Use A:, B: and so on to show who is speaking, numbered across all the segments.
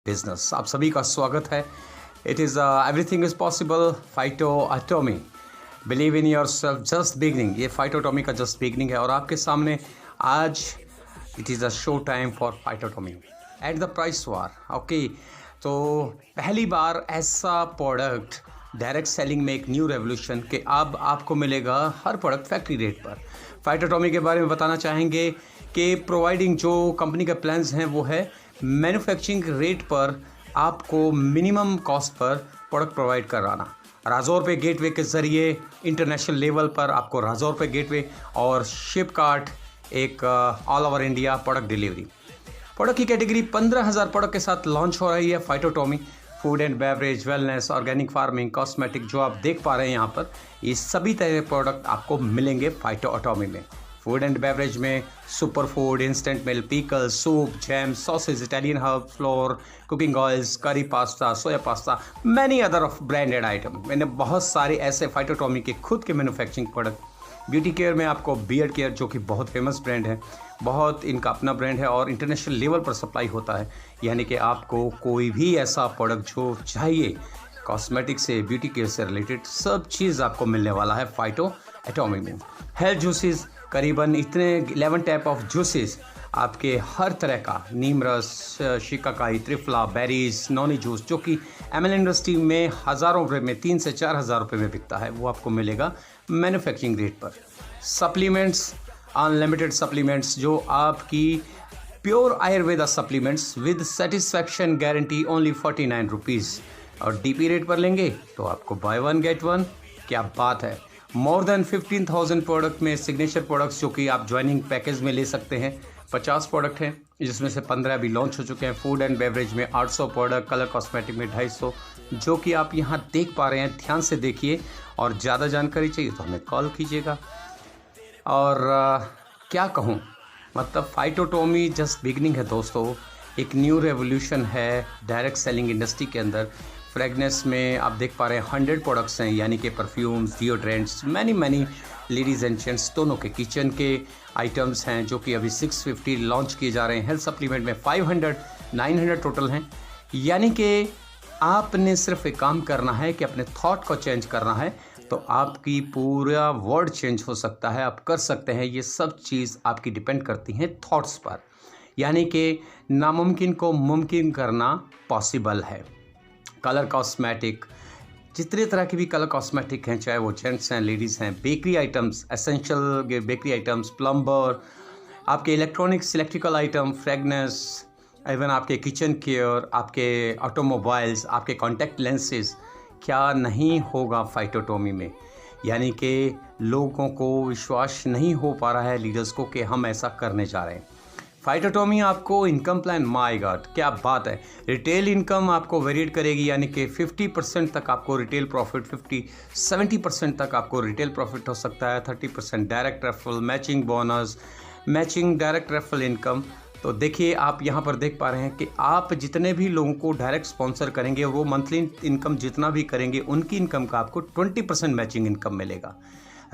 A: Business आप सभी का स्वागत है। It is everything is possible Phytoatomy. Believe in yourself, just beginning. ये फाइटोएटॉमी का जस्ट बिगनिंग है और आपके सामने आज it is a show time for Phytoatomy at the price war. Okay, तो पहली बार ऐसा प्रोडक्ट डायरेक्ट सेलिंग में एक न्यू रेवोल्यूशन कि अब आपको मिलेगा हर प्रोडक्ट फैक्ट्री रेट पर। फाइटोएटॉमी के बारे में बताना चाहेंगे कि प्रोवाइडिंग जो कंपनी के प्लान्स हैं वो है मैन्युफैक्चरिंग रेट पर आपको minimum cost per product provide कराना। राजौर पे गेटवे के ज़रिए इंटरनेशनल लेवल पर आपको राजौर पे गेटवे और शिप कार्ट एक all over India product delivery. Product की कैटेगरी 15,000 प्रोडक्ट के साथ लॉन्च हो रही है। Phytoatomy food and beverage, wellness, organic farming, cosmetic जो आप देख पा रहे हैं यहाँ पर, ये सभी तरह के प्रोडक्ट आपको मिलेंगे फाइटोएटॉमी में। फूड एंड बेवरेज में super food, instant milk, pickle, soup, jam, sausage, Italian herb, flour, cooking oils, curry pasta, soya pasta, many other of branded item. मैंने बहुत सारे ऐसे फाइटोएटॉमी के खुद के मैन्युफैक्चरिंग प्रोडक्ट। ब्यूटी केयर में आपको बियर्ड केयर जो कि बहुत फेमस ब्रांड है, बहुत इनका अपना ब्रांड है और इंटरनेशनल लेवल पर सप्लाई होता है। यानी कि आपको कोई भी ऐसा प्रोडक्ट जो चाहिए कॉस्मेटिक से, ब्यूटी केयर से रिलेटेड, सब चीज़ आपको मिलने वाला है फाइटोएटॉमी में। हेल्थ जूसेस करीबन इतने 11 टाइप ऑफ जूसेस आपके हर तरह का, नीम रस, shikakai, triphala, berries, Noni juice जो कि एमएल इंडस्ट्री में हज़ारों रुपये में 3 से 4 हज़ार रुपये में बिकता है, वो आपको मिलेगा मैन्युफैक्चरिंग रेट पर। सप्लीमेंट्स, अनलिमिटेड सप्लीमेंट्स जो आपकी pure Ayurveda supplements with satisfaction guarantee only 49 rupees और डीपी रेट पर लेंगे तो आपको बाय वन गेट वन। क्या बात है! मोर देन 15,000 प्रोडक्ट में सिग्नेचर प्रोडक्ट्स जो कि आप ज्वाइनिंग पैकेज में ले सकते हैं। 50 प्रोडक्ट हैं जिसमें से 15 अभी लॉन्च हो चुके हैं। फूड एंड बेवरेज में 800 प्रोडक्ट, कलर कॉस्मेटिक में 250 जो कि आप यहाँ देख पा रहे हैं। ध्यान से देखिए और ज़्यादा जानकारी चाहिए तो हमें कॉल कीजिएगा। और क्या कहूँ, मतलब फाइटोएटॉमी जस्ट बिगनिंग है दोस्तों। एक न्यू रेवोल्यूशन है डायरेक्ट सेलिंग इंडस्ट्री के अंदर। फ्रेगनेंस में आप देख पा रहे हैं 100 प्रोडक्ट्स हैं, यानी कि perfumes, deodorants, many ladies and gents दोनों के किचन के आइटम्स हैं जो कि अभी 650 लॉन्च किए जा रहे हैं। हेल्थ सप्लीमेंट में 500, 900 टोटल हैं। यानी कि आपने सिर्फ एक काम करना है कि अपने थॉट को चेंज करना है तो आपकी पूरा वर्ल्ड चेंज हो सकता है। आप कर सकते हैं। ये सब चीज़ आपकी डिपेंड करती हैं थॉट्स पर। यानी कि नामुमकिन को मुमकिन करना पॉसिबल है। कलर कॉस्मेटिक, जितने तरह की भी कलर कॉस्मेटिक हैं, चाहे वो जेंट्स हैं, लेडीज़ हैं, bakery items, essential bakery items, plumber, आपके electronics, electrical item, fragrance, even आपके किचन केयर, आपके ऑटोमोबाइल्स, आपके कॉन्टैक्ट लेंसेज, क्या नहीं होगा फाइटोएटॉमी में। यानी कि लोगों को विश्वास नहीं हो पा रहा है, लीडर्स को, कि हम ऐसा करने जा रहे हैं। फाइटोएटॉमी आपको इनकम प्लान, माय गॉड क्या बात है! रिटेल इनकम आपको वेरिएट करेगी, यानी कि 50% तक आपको रिटेल प्रॉफिट, 50-70% तक आपको रिटेल प्रॉफिट हो सकता है। 30% direct referral, matching bonus, matching direct referral income. तो देखिए, आप यहाँ पर देख पा रहे हैं कि आप जितने भी लोगों को डायरेक्ट स्पॉन्सर करेंगे, वो मंथली इनकम जितना भी करेंगे, उनकी इनकम का आपको 20% मैचिंग इनकम मिलेगा।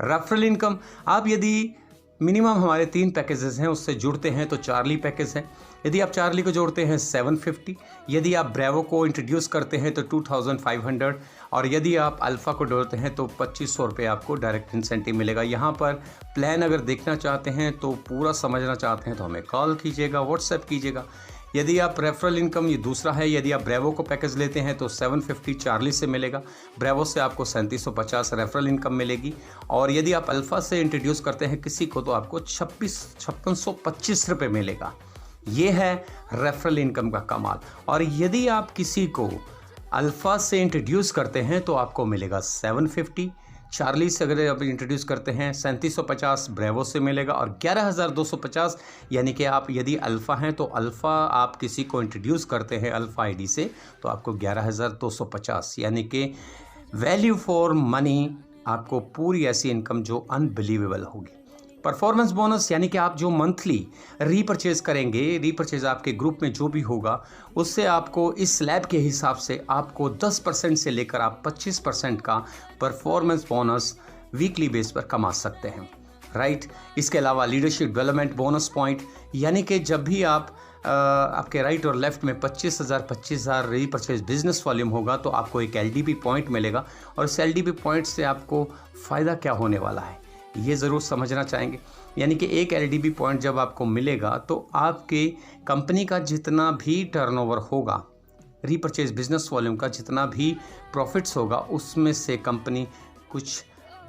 A: रेफरल इनकम, आप यदि मिनिमम हमारे 3 पैकेजेस हैं उससे जुड़ते हैं तो चार्ली पैकेज है। यदि आप चार्ली को जोड़ते हैं 750, यदि आप ब्रेवो को इंट्रोड्यूस करते हैं तो 2500 और यदि आप अल्फ़ा को जोड़ते हैं तो 2500 रुपये आपको डायरेक्ट इंसेंटिव मिलेगा। यहाँ पर प्लान अगर देखना चाहते हैं तो पूरा समझना चाहते हैं तो हमें कॉल कीजिएगा, व्हाट्सएप कीजिएगा। यदि आप रेफरल इनकम, ये दूसरा है, यदि आप ब्रेवो को पैकेज लेते हैं तो 750 चार्ली से मिलेगा, ब्रेवो से आपको 3750 रेफरल इनकम मिलेगी और यदि आप अल्फ़ा से इंट्रोड्यूस करते हैं किसी को तो आपको 5625 रुपये मिलेगा। ये है रेफरल इनकम का कमाल। और यदि आप किसी को अल्फ़ा से इंट्रोड्यूस करते हैं तो आपको मिलेगा 750, चार्ली से अगर आप इंट्रोड्यूस करते हैं 3750 ब्रेवो से मिलेगा और 11,250, यानी कि आप यदि अल्फ़ा हैं तो अल्फ़ा आप किसी को इंट्रोड्यूस करते हैं अल्फ़ा आईडी से तो आपको 11,250, यानी कि वैल्यू फॉर मनी आपको पूरी ऐसी इनकम जो अनबिलीवेबल होगी। परफॉर्मेंस बोनस, यानी कि आप जो मंथली रीपरचेज करेंगे, रीपरचेज आपके ग्रुप में जो भी होगा उससे आपको इस स्लैब के हिसाब से आपको 10% से लेकर आप 25% का परफॉर्मेंस बोनस वीकली बेस पर कमा सकते हैं, राइट। इसके अलावा लीडरशिप डेवलपमेंट बोनस पॉइंट, यानी कि जब भी आप आपके राइट और लेफ्ट में 25,000 रीपरचेज बिजनेस वॉल्यूम होगा तो आपको एक LDB पॉइंट मिलेगा। और इस LDB पॉइंट से आपको फ़ायदा क्या होने वाला है ये ज़रूर समझना चाहेंगे। यानी कि एक LDB पॉइंट जब आपको मिलेगा तो आपके कंपनी का जितना भी टर्नओवर होगा, रीपरचेज बिजनेस वॉल्यूम का जितना भी प्रॉफिट्स होगा, उसमें से कंपनी कुछ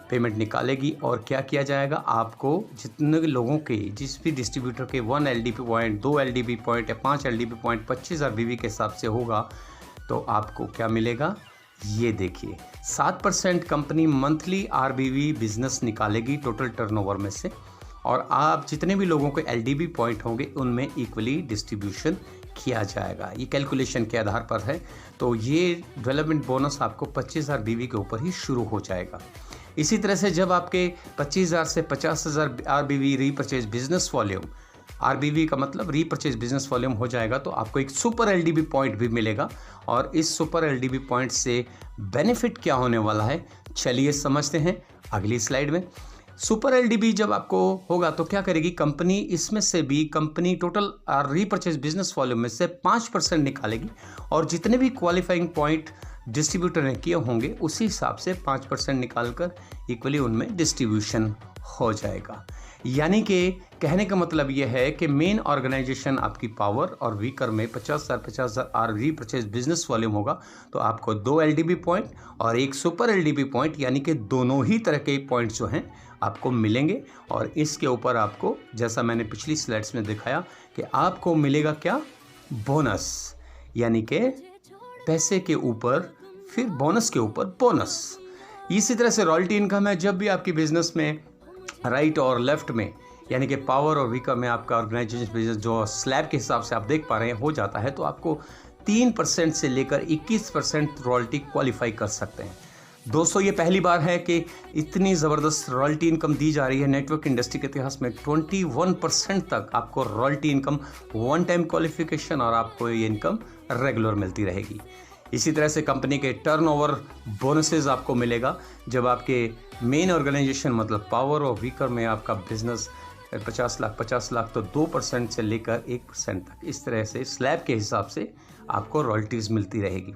A: पेमेंट निकालेगी। और क्या किया जाएगा, आपको जितने लोगों के, जिस भी डिस्ट्रीब्यूटर के 1 LDB पॉइंट, 2 LDB पॉइंट या 5 LDB पॉइंट 25,000 BV के हिसाब से होगा तो आपको क्या मिलेगा, ये देखिए 7% कंपनी मंथली RBV बिजनेस निकालेगी टोटल टर्नओवर में से। और आप जितने भी लोगों के LDB पॉइंट होंगे उनमें इक्वली डिस्ट्रीब्यूशन किया जाएगा। ये कैलकुलेशन के आधार पर है। तो ये डेवलपमेंट बोनस आपको 25,000 BV के ऊपर ही शुरू हो जाएगा। इसी तरह से जब आपके 25,000 से 50,000 RBV repurchase business volume, RBV का मतलब रीपरचेज बिजनेस वॉल्यूम हो जाएगा तो आपको एक सुपर LDB पॉइंट भी मिलेगा। और इस सुपर LDB पॉइंट से बेनिफिट क्या होने वाला है, चलिए समझते हैं अगली स्लाइड में। सुपर LDB जब आपको होगा तो क्या करेगी कंपनी, इसमें से भी company total repurchase business volume में से 5% निकालेगी और जितने भी क्वालिफाइंग पॉइंट डिस्ट्रीब्यूटर ने किए होंगे उसी हिसाब से 5% निकालकर इक्वली उनमें डिस्ट्रीब्यूशन हो जाएगा। यानी कि कहने का मतलब यह है कि मेन ऑर्गेनाइजेशन आपकी पावर और वीकर में 50,000 रीपरचेज बिजनेस वॉल्यूम होगा तो आपको 2 LDB पॉइंट और एक सुपर LDB पॉइंट, यानी कि दोनों ही तरह के पॉइंट जो हैं आपको मिलेंगे। और इसके ऊपर आपको, जैसा मैंने पिछली स्लाइड्स में दिखाया, कि आपको मिलेगा क्या, बोनस। यानी कि पैसे के ऊपर फिर बोनस के ऊपर बोनस। इसी तरह से रॉयल्टी इनकम है। जब भी आपकी बिजनेस में राइट और लेफ्ट में, यानी कि पावर और वीकर में आपका ऑर्गेनाइजेशन बिजनेस जो स्लैब के हिसाब से आप देख पा रहे हैं हो जाता है तो आपको 3% से लेकर 21% रॉयल्टी क्वालिफाई कर सकते हैं। दोस्तों ये पहली बार है कि इतनी ज़बरदस्त रॉयल्टी इनकम दी जा रही है नेटवर्क इंडस्ट्री के इतिहास में। 21% तक आपको royalty income, one time qualification, और आपको ये इनकम रेगुलर मिलती रहेगी। इसी तरह से कंपनी के टर्नओवर बोनसेस आपको मिलेगा जब आपके मेन ऑर्गेनाइजेशन मतलब पावर और वीकर में आपका बिजनेस 50 लाख तो 2% से लेकर 1% तक, इस तरह से स्लैब के हिसाब से आपको रॉयल्टीज़ मिलती रहेगी।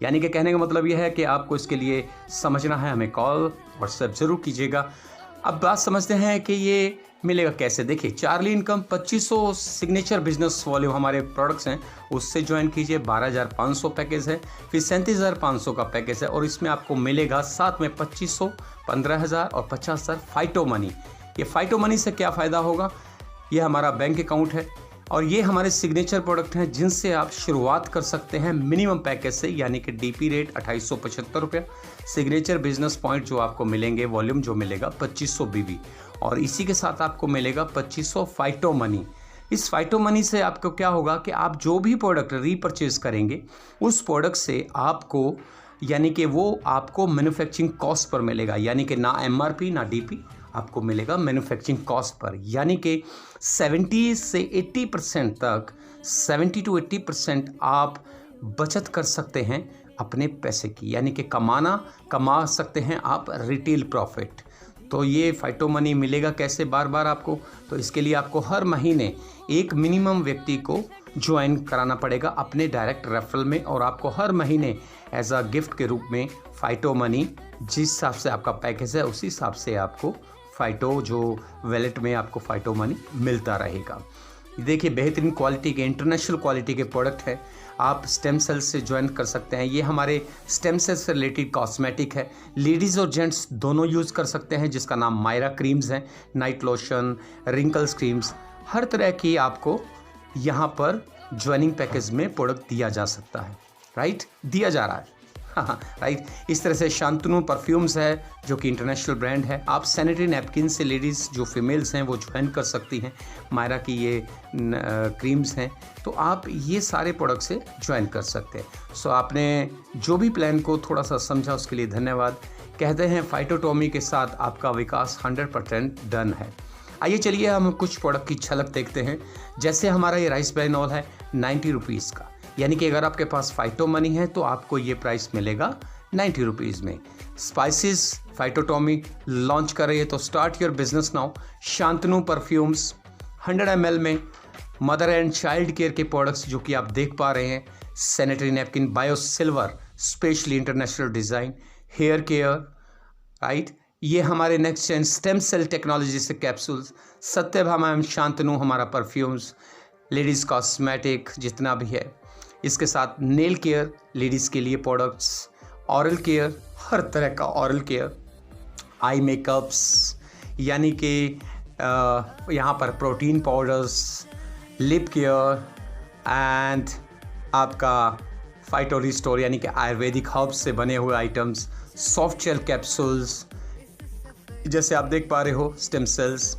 A: यानी कि कहने का मतलब यह है कि आपको इसके लिए समझना है, हमें कॉल व्हाट्सएप ज़रूर कीजिएगा। अब बात समझते हैं कि ये मिलेगा कैसे। देखिए, Charlie income 2500 signature business volume हमारे प्रोडक्ट्स हैं, उससे ज्वाइन कीजिए। 12,500 पैकेज है, फिर 37,500 का पैकेज है और इसमें आपको मिलेगा साथ में 2500, 15,000 और 50,000 फाइटो मनी। ये फाइटो मनी से क्या फ़ायदा होगा, ये हमारा बैंक अकाउंट है और ये हमारे सिग्नेचर प्रोडक्ट हैं जिनसे आप शुरुआत कर सकते हैं मिनिमम पैकेज से, यानी कि DP रेट 2875 रुपया, सिग्नेचर बिजनेस पॉइंट जो आपको मिलेंगे, वॉल्यूम जो मिलेगा 2500 BV, और इसी के साथ आपको मिलेगा 2500 फाइटो मनी। इस फाइटो मनी से आपको क्या होगा कि आप जो भी प्रोडक्ट रीपरचेज करेंगे उस प्रोडक्ट से आपको, यानी कि वो आपको मैन्युफैक्चरिंग कॉस्ट पर मिलेगा, यानी कि ना MRP ना DP, आपको मिलेगा मैन्युफैक्चरिंग कॉस्ट पर। यानी कि 70 से 80% तक, 70 to 80% आप बचत कर सकते हैं अपने पैसे की, यानी कि कमा सकते हैं आप रिटेल प्रॉफिट। तो ये फाइटो मनी मिलेगा कैसे बार बार आपको, तो इसके लिए आपको हर महीने एक मिनिमम व्यक्ति को ज्वाइन कराना पड़ेगा अपने डायरेक्ट रेफरल में, और आपको हर महीने एज अ गिफ्ट के रूप में फाइटो मनी, जिस हिसाब से आपका पैकेज है उसी हिसाब से आपको फाइटो जो वैलेट में आपको फाइटो मनी मिलता रहेगा। देखिए, बेहतरीन क्वालिटी के, इंटरनेशनल क्वालिटी के प्रोडक्ट है। आप स्टेम सेल से ज्वाइन कर सकते हैं। ये हमारे स्टेम सेल से रिलेटेड कॉस्मेटिक है, लेडीज़ और जेंट्स दोनों यूज़ कर सकते हैं, जिसका नाम मायरा क्रीम्स है। नाइट लोशन, रिंकल्स क्रीम्स, हर तरह की आपको यहाँ पर ज्वाइनिंग पैकेज में प्रोडक्ट दिया जा सकता है, राइट, दिया जा रहा है, हाँ राइट। इस तरह से शांतनु परफ्यूम्स है जो कि इंटरनेशनल ब्रांड है। आप सैनिटरी नैपकिन से लेडीज़ जो फीमेल्स हैं वो ज्वाइन कर सकती हैं। मायरा की ये क्रीम्स हैं, तो आप ये सारे प्रोडक्ट से ज्वाइन कर सकते हैं। सो आपने जो भी प्लान को थोड़ा सा समझा उसके लिए धन्यवाद। कहते हैं फाइटोटॉमी के साथ आपका विकास 100% डन है। आइए चलिए हम कुछ प्रोडक्ट की झलक देखते हैं। जैसे हमारा ये राइस ब्रान ऑयल है 90 रुपीज़ का, यानी कि अगर आपके पास फाइटो मनी है तो आपको ये प्राइस मिलेगा 90 रुपीज़ में। स्पाइसेस फाइटोटॉमी लॉन्च कर रही है, तो start your business now. Shantanu perfumes 100 ml में मदर एंड चाइल्ड केयर के प्रोडक्ट्स जो कि आप देख पा रहे हैं, sanitary napkin bio silver specially international design, hair care, right. ये हमारे next gen stem cell technology से कैप्सूल्स, सत्यभामा एवं शांतनु हमारा परफ्यूम्स, लेडीज़ कॉस्मेटिक जितना भी है, इसके साथ नेल केयर लेडीज़ के लिए प्रोडक्ट्स, ऑरल केयर, हर तरह का ऑरल केयर, आई मेकअप्स, यानी कि यहाँ पर protein powders, lip care and आपका फाइटो रिस्टोर यानी कि आयुर्वेदिक हर्ब्स से बने हुए आइटम्स, सॉफ्ट जेल कैप्सूल्स, जैसे आप देख पा रहे हो स्टेम सेल्स।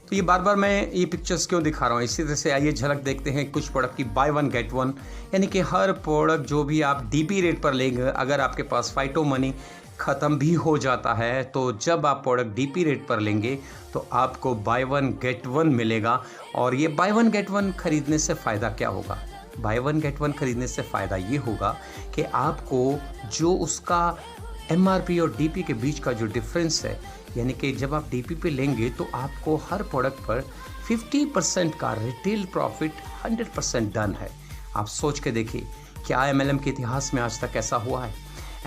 A: तो ये बार बार मैं ये पिक्चर्स क्यों दिखा रहा हूँ, इसी तरह से आइए झलक देखते हैं कुछ प्रोडक्ट की बाय वन गेट वन, यानी कि हर प्रोडक्ट जो भी आप डीपी रेट पर लेंगे, अगर आपके पास फाइटो मनी ख़त्म भी हो जाता है तो जब आप प्रोडक्ट डीपी रेट पर लेंगे तो आपको बाय वन गेट वन मिलेगा। और ये बाय वन गेट वन खरीदने से फ़ायदा क्या होगा? बाय वन गेट वन खरीदने से फ़ायदा ये होगा कि आपको जो उसका MRP और DP के बीच का जो डिफरेंस है, यानी कि जब आप DP पे लेंगे तो आपको हर प्रोडक्ट पर 50% का रिटेल प्रॉफिट 100% डन है। आप सोच के देखिए क्या MLM के इतिहास में आज तक ऐसा हुआ है?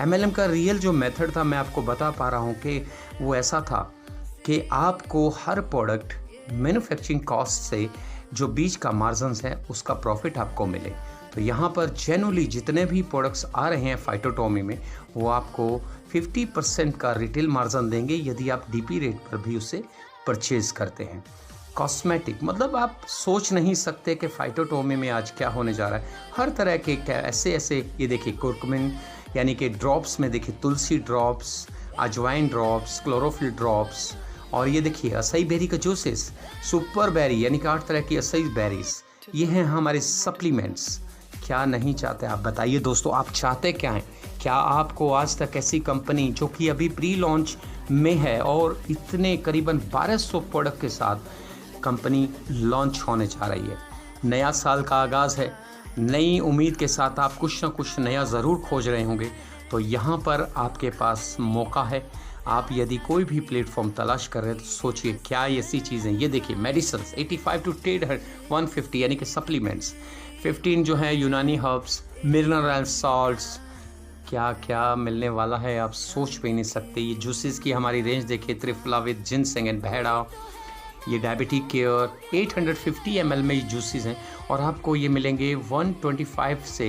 A: MLM का रियल जो मेथड था, मैं आपको बता पा रहा हूँ कि वो ऐसा था कि आपको हर प्रोडक्ट मैन्युफैक्चरिंग कॉस्ट से जो बीच का मार्जिन्स है उसका प्रॉफिट आपको मिले। तो यहाँ पर जेन्युइनली जितने भी प्रोडक्ट्स आ रहे हैं फाइटोटॉमी में, वो आपको 50% का रिटेल मार्जिन देंगे यदि आप DP रेट पर भी उसे परचेज करते हैं। कॉस्मेटिक मतलब आप सोच नहीं सकते कि फाइटोटॉमी में आज क्या होने जा रहा है। हर तरह के ऐसे ये देखिए कुर्कुमिन यानी कि ड्रॉप्स में देखिए तुलसी ड्रॉप्स, अजवाइन ड्रॉप्स, क्लोरोफिल ड्रॉप्स, और ये देखिए असाई बेरी का जूसेस, सुपर बेरी यानी कि 8 तरह की असाई बेरीज, ये हैं हमारे सप्लीमेंट्स। क्या नहीं चाहते आप बताइए दोस्तों, आप चाहते क्या हैं? क्या आपको आज तक ऐसी कंपनी जो कि अभी प्री लॉन्च में है और इतने करीबन 1200 प्रोडक्ट के साथ कंपनी लॉन्च होने जा रही है, नया साल का आगाज़ है, नई उम्मीद के साथ आप कुछ ना कुछ नया ज़रूर खोज रहे होंगे, तो यहाँ पर आपके पास मौका है। आप यदि कोई भी प्लेटफॉर्म तलाश कर रहे हैं तो सोचिए क्या ऐसी चीज़ें, ये देखिए मेडिसिन 85 टू 150 यानी कि सप्लीमेंट्स, 15 जो है यूनानी हर्ब्स, मिनरल सॉल्ट्स, क्या क्या मिलने वाला है आप सोच भी नहीं सकते। ये जूसेस की हमारी रेंज देखिए, त्रिफला विद जिनसेंग एंड बहेड़ा, ये डायबिटिक केयर 850 ml में ये जूसेस हैं और आपको ये मिलेंगे 125 से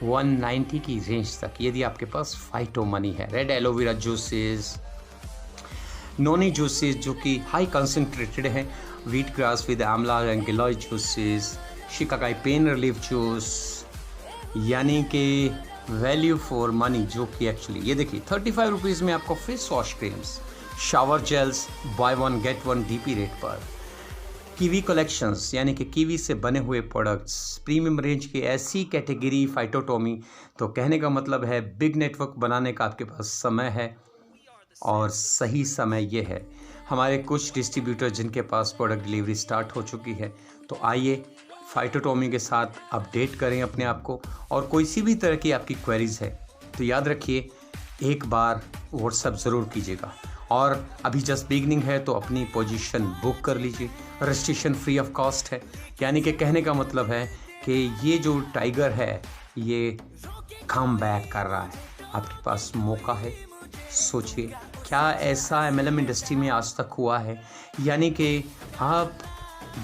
A: 190 की रेंज तक यदि आपके पास फाइटो मनी है। रेड एलोवेरा जूसेस, नोनी जूसेस जो कि हाई कंसनट्रेटेड हैं, wheat grass with Amla and giloy juices, shikakai pain relief juice, यानी कि वैल्यू फॉर मनी, जो कि एक्चुअली ये देखिए 35 रुपीज़ में आपको face wash creams, shower gels buy one get one DP rate पर, कीवी कलेक्शंस यानी कि कीवी से बने हुए प्रोडक्ट्स, प्रीमियम रेंज की ऐसी कैटेगरी फाइटोटॉमी। तो कहने का मतलब है बिग नेटवर्क बनाने का आपके पास समय है और सही समय ये है। हमारे कुछ डिस्ट्रीब्यूटर जिनके पास प्रोडक्ट डिलीवरी स्टार्ट हो चुकी है, तो आइए फाइटोटॉमी के साथ अपडेट करें अपने आप को। और कोई सी भी तरह की आपकी क्वेरीज है तो याद रखिए एक बार व्हाट्सएप ज़रूर कीजिएगा। और अभी जस्ट बिगनिंग है तो अपनी पोजीशन बुक कर लीजिए, रजिस्ट्रेशन फ्री ऑफ कॉस्ट है। यानी कि कहने का मतलब है कि ये जो टाइगर है ये कम बैक कर रहा है, आपके पास मौका है। सोचिए क्या ऐसा MLM इंडस्ट्री में आज तक हुआ है? यानी कि आप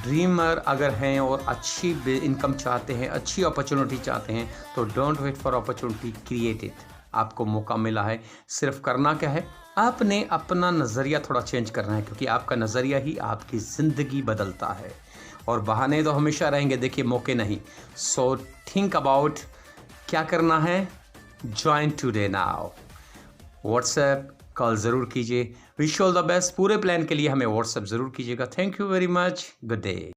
A: ड्रीमर अगर हैं और अच्छी इनकम चाहते हैं, अच्छी अपॉर्चुनिटी चाहते हैं, तो don't wait for opportunity, create it. आपको मौका मिला है, सिर्फ करना क्या है, आपने अपना नज़रिया थोड़ा चेंज करना है, क्योंकि आपका नज़रिया ही आपकी ज़िंदगी बदलता है। और बहाने तो हमेशा रहेंगे, देखिए मौके नहीं। सो थिंक अबाउट क्या करना है, join today now. WhatsApp call ज़रूर कीजिए। Wish all the best. पूरे प्लान के लिए हमें व्हाट्सएप ज़रूर कीजिएगा। Thank you very much, good day.